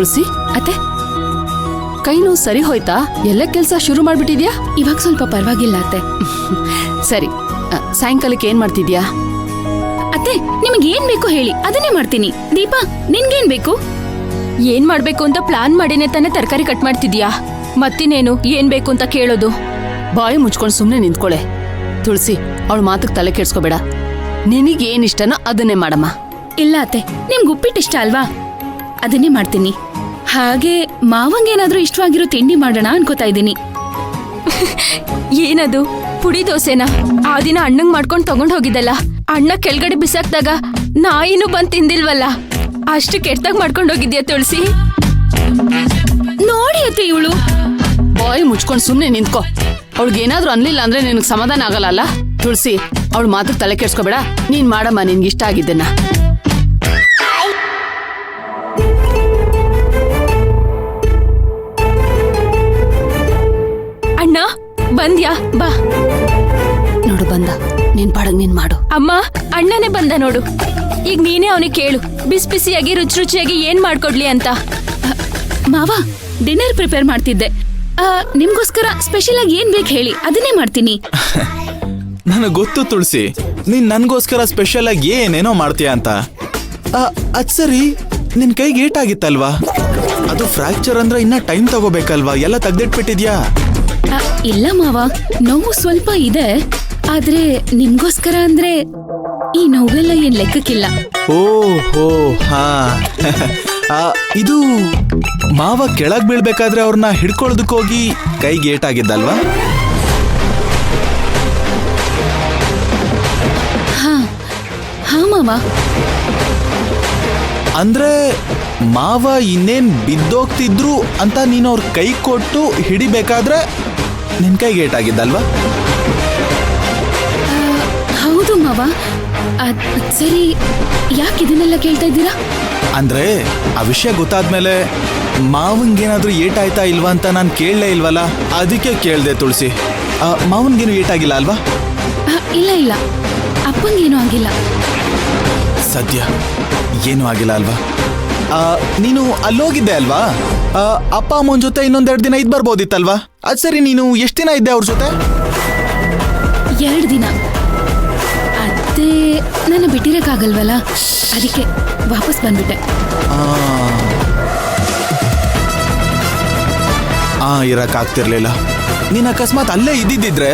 ತುಳಸಿ, ಅತ್ತೆ, ಕೈ ನೋವು ಸರಿ ಹೋಯ್ತಾ? ಎಲ್ಲ ಕೆಲಸ ಶುರು ಮಾಡ್ಬಿಟ್ಟಿದ್ಯಾ? ಇವಾಗ ಸ್ವಲ್ಪ ಪರವಾಗಿಲ್ಲ ಅತ್ತೆ. ಸರಿ, ಸಾಯಂಕಾಲಕ್ಕೆ ಏನ್ ಮಾಡ್ತಿದ್ಯಾ? ಅತ್ತೆ, ನಿಮ್ಗೆ ಏನ್ ಬೇಕು ಹೇಳಿ, ಅದನ್ನೇ ಮಾಡ್ತೀನಿ. ದೀಪಾ, ನಿನ್ಗೇನ್ ಬೇಕು? ಏನ್ ಮಾಡ್ಬೇಕು ಅಂತ ಪ್ಲಾನ್ ಮಾಡಿನೇ ತಾನೇ ತರಕಾರಿ ಕಟ್ ಮಾಡ್ತಿದ್ಯಾ? ಮತ್ತಿನೇನು ಏನ್ ಬೇಕು ಅಂತ ಕೇಳೋದು? ಬಾಯಿ ಮುಚ್ಕೊಂಡು ಸುಮ್ನೆ ನಿಂತ್ಕೊಳೆ. ತುಳಸಿ, ಅವಳ ಮಾತಕ್ಕೆ ತಲೆ ಕೆಡ್ಸ್ಕೋಬೇಡ. ನಿನಗೆ ಏನ್ ಇಷ್ಟನೋ ಅದನ್ನೇ ಮಾಡಮ್ಮ. ಇಲ್ಲ ಅತ್ತೆ, ನಿಮ್ಗೆ ಉಪ್ಪಿಟ್ಟು ಇಷ್ಟ ಅಲ್ವಾ? ಅದನ್ನೇ ಮಾಡ್ತೀನಿ. ಹಾಗೆ ಮಾವಂಗೇನಾದ್ರೂ ಇಷ್ಟವಾಗಿರೋ ತಿಂಡಿ ಮಾಡೋಣ ಅನ್ಕೋತಾ ಇದ್ದೀನಿ. ಏನದು? ಪುಡಿ ದೋಸೆನಾ? ಆ ದಿನ ಅಣ್ಣಂಗ್ ಮಾಡ್ಕೊಂಡ್ ತಗೊಂಡ್ ಹೋಗಿದ್ದಲ್ಲ, ಅಣ್ಣ ಕೆಳಗಡೆ ಬಿಸಾಕ್ದಾಗ ನಾಯಿನೂ ಬಂದ್ ತಿಂದಿಲ್ವಲ್ಲ, ಅಷ್ಟು ಕೆಟ್ಟದಾಗ ಮಾಡ್ಕೊಂಡ್ ಹೋಗಿದ್ಯಾ ತುಳಸಿ? ನೋಡಿ ಅತ್ತೆ, ಇವಳು ಬಾಯಿ ಮುಚ್ಕೊಂಡು ಸುಮ್ನೆ ನಿಂತ್ಕೋ. ಅವಳಿಗೇನಾದ್ರೂ ಅನ್ಲಿಲ್ಲ ಅಂದ್ರೆ ನಿನಗೆ ಸಮಾಧಾನ ಆಗಲ್ಲ. ತುಳಸಿ, ಅವಳ ಮಾತಕ್ಕೆ ತಲೆ ಕೆಡ್ಸ್ಕೋಬೇಡ. ನೀನ್ ಮಾಡಮ್ಮ ನಿನ್ಗೆ ಇಷ್ಟ ಆಗಿದ್ದನ್ನ. ಅಣ್ಣ ಬಂದ್ಯಾ? ಬಾ. ನೋಡು ಬಂದ, ನೀನ್ ಪಾಡಗ್ ನೀನ್ ಮಾಡು. ಅಮ್ಮ, ಅಣ್ಣನೇ ಬಂದ ನೋಡು. ಈಗ ನೀನೇ ಅವನಿಗೆ ಕೇಳು, ಬಿಸಿ ಬಿಸಿಯಾಗಿ ರುಚಿ ರುಚಿಯಾಗಿ ಏನ್ ಮಾಡ್ಕೊಡ್ಲಿ ಅಂತ. ಮಾವ, ಡಿನ್ನರ್ ಪ್ರಿಪೇರ್ ಮಾಡ್ತಿದ್ದೆ. ನಿಮ್ಗೋಸ್ಕರ ಸ್ಪೆಷಲ್ ಆಗಿ ಏನ್ ಬೇಕು ಹೇಳಿ, ಅದನ್ನೇ ಮಾಡ್ತೀನಿ. ನನಗೆ ಗೊತ್ತು ತುಳಸಿ, ನೀನ್ ನನ್ಗೋಸ್ಕರ ಸ್ಪೆಷಲ್ ಆಗಿ ಏನೇನೋ ಮಾಡ್ತೀಯ ಅಂತ. ಅದ್ ಸರಿ, ನಿನ್ ಕೈಗೆ ಏಟಾಗಿತ್ತಲ್ವಾ? ಅದು ಫ್ರಾಕ್ಚರ್ ಅಂದ್ರೆ ಇನ್ನ ಟೈಮ್ ತಗೋಬೇಕಲ್ವಾ? ಎಲ್ಲ ತೆಗ್ದಿಟ್ಬಿಟ್ಟಿದ್ಯಾ? ಇಲ್ಲ ಮಾವ, ನೋವು ಸ್ವಲ್ಪ ಇದೆ. ಆದ್ರೆ ನಿಮ್ಗೋಸ್ಕರ ಅಂದ್ರೆ ಈ ನೋವೆಲ್ಲ ಏನ್ ಲೆಕ್ಕಕ್ಕಿಲ್ಲ. ಓಹೋ, ಹಾ. ಇದು ಮಾವ ಕೆಳಗ್ ಬೀಳ್ಬೇಕಾದ್ರೆ ಅವ್ರನ್ನ ಹಿಡ್ಕೊಳ್ಳೋದಕ್ಕೋಗಿ ಕೈಗೆ ಏಟಾಗಿದ್ದಲ್ವಾ? ಹಾ ಮಾವ. ಅಂದ್ರೆ ಮಾವ ಇನ್ನೇನ್ ಬಿದ್ದೋಗ್ತಿದ್ರು ಅಂತ ನೀನು ಅವ್ರ ಕೈ ಕೊಟ್ಟು ಹಿಡಿಬೇಕಾದ್ರೆ ನಿನ್ ಕೈಗೆ ಏಟಾಗಿದ್ದಲ್ವಾ? ಹೌದು ಮಾವ. ಸರಿ, ಯಾಕೆ ಇದನ್ನೆಲ್ಲ ಕೇಳ್ತಾ ಇದ್ದೀರಾ? ಅಂದ್ರೆ ಆ ವಿಷಯ ಗೊತ್ತಾದ್ಮೇಲೆ ಮಾವನ್ಗೇನಾದ್ರೂ ಏಟಾಯ್ತಾ ಇಲ್ವಾ ಅಂತ ನಾನು ಕೇಳಲೇ ಇಲ್ವಲ್ಲ, ಅದಕ್ಕೆ ಕೇಳ್ದೆ ತುಳಸಿ. ಮಾವನ್ಗೇನು ಏಟಾಗಿಲ್ಲ ಅಲ್ವಾ? ಇಲ್ಲ ಇಲ್ಲ, ಅಪ್ಪಂಗೇನು ಆಗಿಲ್ಲ. ಸದ್ಯ ಏನೂ ಆಗಿಲ್ಲ ಅಲ್ವಾ? ನೀನು ಅಲ್ಲೋಗಿದ್ದೆ ಅಲ್ವಾ? ಅಪ್ಪ ಅಮ್ಮನ ಜೊತೆ ಇನ್ನೊಂದೆರಡು ದಿನ ಇದ್ ಬರ್ಬೋದಿತ್ತಲ್ವಾ? ಅದ್ ಸರಿ, ನೀನು ಎಷ್ಟು ದಿನ ಇದ್ದೆ ಅವ್ರ ಜೊತೆ? 2 ದಿನ. ಅತ್ತೆ ನನ್ನ ಬಿಟ್ಟಿರಕ್ಕಾಗಲ್ವಲ್ಲ, ಅದಕ್ಕೆ ವಾಪಸ್ ಬಂದ್ಬಿಟ್ಟೆ. ಇರಕ್ಕಾಗ್ತಿರ್ಲಿಲ್ಲ. ನೀನ್ ಅಕಸ್ಮಾತ್ ಅಲ್ಲೇ ಇದ್ದಿದ್ರೆ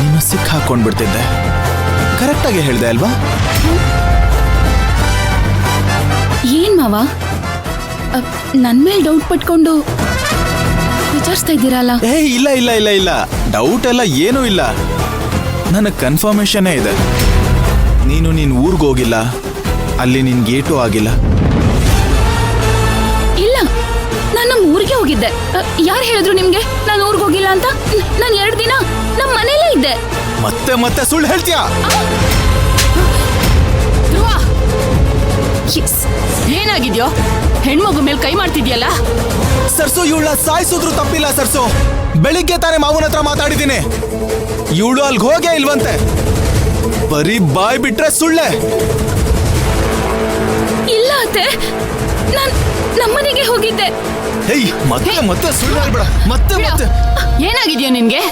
ನಿನ್ನ ಸಿಕ್ ಹಾಕೊಂಡ್ಬಿಡ್ತಿದ್ದೆ. ಕರೆಕ್ಟಾಗಿ ಹೇಳ್ದೆ ಅಲ್ವಾ? ಏನ್ ಮಾವ, ನನ್ ಮೇಲೆ ಡೌಟ್ ಪಟ್ಕೊಂಡು ವಿಚಾರಿಸ್ತಾ ಇದ್ದೀರಲ್ಲ? ಇಲ್ಲ ಇಲ್ಲ ಇಲ್ಲ ಇಲ್ಲ, ಡೌಟ್ ಎಲ್ಲ ಏನೂ ಇಲ್ಲ. ನನಗೆ ಕನ್ಫರ್ಮೇಶನ್ನೇ ಇದೆ. ನೀನ್ ಊರ್ಗ್ ಹೋಗಿಲ್ಲ, ಅಲ್ಲಿ ನಿನ್ ಗೇಟು ಆಗಿಲ್ಲ. ಇಲ್ಲ, ನಾನು ನಮ್ಮ ಊರಿಗೆ ಹೋಗಿದ್ದೆ. ಯಾರು ಹೇಳಿದ್ರು ನಿಮ್ಗೆ ನಾನು ಊರ್ಗ್ ಹೋಗಿಲ್ಲ ಅಂತ? ನಾನು 2 ದಿನ ನಮ್ಮ ಮನೇಲೇ ಇದ್ದೆ. ಮತ್ತೆ ಮತ್ತೆ ಸುಳ್ಳು ಹೇಳ್ತೀಯಾ? ಏನಾಗಿದ್ಯೋ? ಹೆಣ್ಮಗು ಮೇಲೆ ಕೈ ಮಾಡ್ತಿದ್ಯಲ್ಲ? ಸರ್ಸು, ಇವಳ ಸಾಯಿಸಿದ್ರು ತಪ್ಪಿಲ್ಲ ಸರ್ಸು. ಬೆಳಿಗ್ಗೆ ತಾನೇ ಮಾವನ ಹತ್ರ ಮಾತಾಡಿದ್ದೀನಿ. ಇವಳು ಅಲ್ಗ್ ಹೋಗೇ ಇಲ್ವಂತೆ. ಬರೀ ಬಾಯ್ ಬಿಟ್ರೆ ಸುಳ್ಳೆ. ಇಲ್ಲ ಅತ್ತೆ, ನಾನ್ ನಮ್ಮನೆಗೆ ಹೋಗಿದ್ದೆ. ಮತ್ತೆ ಮತ್ತೆ ಸುಳ್ಳು ಹೇಳ್ಬೇಡ. ಮತ್ತೆ ಮತ್ತೆ ಏನಾಗಿದ್ಯೋ ನಿನ್ಗೆ?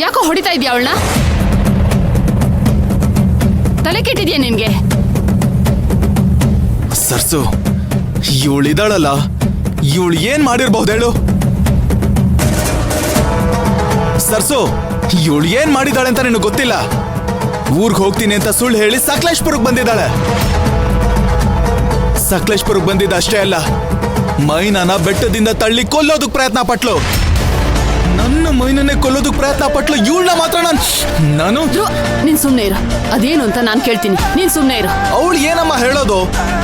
ಯಾಕೋ ಹೊಡಿತಾ ಇದ್ಯಾ ಅವಳನ್ನ? ತಲೆ ಕೆಟ್ಟಿದ್ಯಾ ನಿನ್ಗೆ? ಸರ್ಸು, ಇವಳಿದಾಳಲ್ಲ, ಇವಳು ಏನ್ ಮಾಡಿರ್ಬಹುದು ಹೇಳು? ಸರ್ಸು, ಇವಳು ಏನ್ ಮಾಡಿದಾಳೆ ಅಂತ ನಿನಗೆ ಗೊತ್ತಿಲ್ಲ. ಊರ್ಗ್ ಹೋಗ್ತೀನಿ ಅಂತ ಸುಳ್ಳು ಹೇಳಿ ಸಕಲೇಶ್ಪುರಕ್ಕೆ ಬಂದಿದ್ದಾಳೆ. ಸಕಲೇಶ್ಪುರಕ್ಕೆ ಬಂದಿದ್ದ ಅಷ್ಟೇ ಅಲ್ಲ, ಮೈನಾನ ಬೆಟ್ಟದಿಂದ ತಳ್ಳಿ ಕೊಲ್ಲೋದಕ್ ಪ್ರಯತ್ನ ಪಟ್ಲು. ನನ್ನ ಮೈನನ್ನೇ ಕೊಲ್ಲೋದಕ್ ಪ್ರಯತ್ನ ಪಟ್ಲು. ಇವಳನ್ನ ಮಾತ್ರ ನಾನು ನೀನ್ ಸುಮ್ನೆ ಇರು. ಅದೇನು ಅಂತ ನಾನ್ ಕೇಳ್ತೀನಿ, ನೀನ್ ಸುಮ್ನೆ ಇರು. ಅವಳು ಏನಮ್ಮ ಹೇಳೋದು?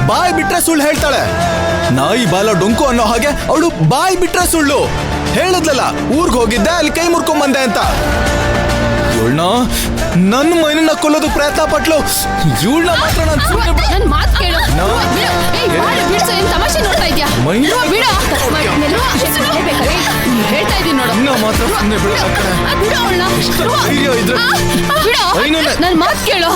ಬಾಯ್ ಬಿಟ್ರೆ ಸುಳ್ಳು ಹೇಳ್ತಾಳೆ. ನಾಯಿ ಬಾಲ ಡೊಂಕು ಅನ್ನೋ ಹಾಗೆ ಅವಳು ಬಾಯ್ ಬಿಟ್ರೆ ಸುಳ್ಳು ಹೇಳಿದ್ಲಲ್ಲ. ಊರ್ಗ್ ಹೋಗಿದ್ದೆ, ಅಲ್ಲಿ ಕೈ ಮುರ್ಕೊಂಡ್ ಬಂದೆ ಅಂತ. ಇವಳನ್ನ ನನ್ನ ಮೈನನ್ನ ಕೊಲ್ಲೋದು ಪ್ರಯತ್ನ ಪಟ್ಲು. ಇವಳನ್ನ ಮಾತ್ರ ನಾನು ಸುಳ್ಳು ನನ್ ಮಾತು ಕೇಳು. ತಮಾಷೆ ನೋಡ್ತಾ ಇದ್ಯಾ? ಹೇಳ್ತಾ ಇದೀನಿ ನೋಡು. ಮಾತ್ರ ನನ್ ಮಾತು ಕೇಳು.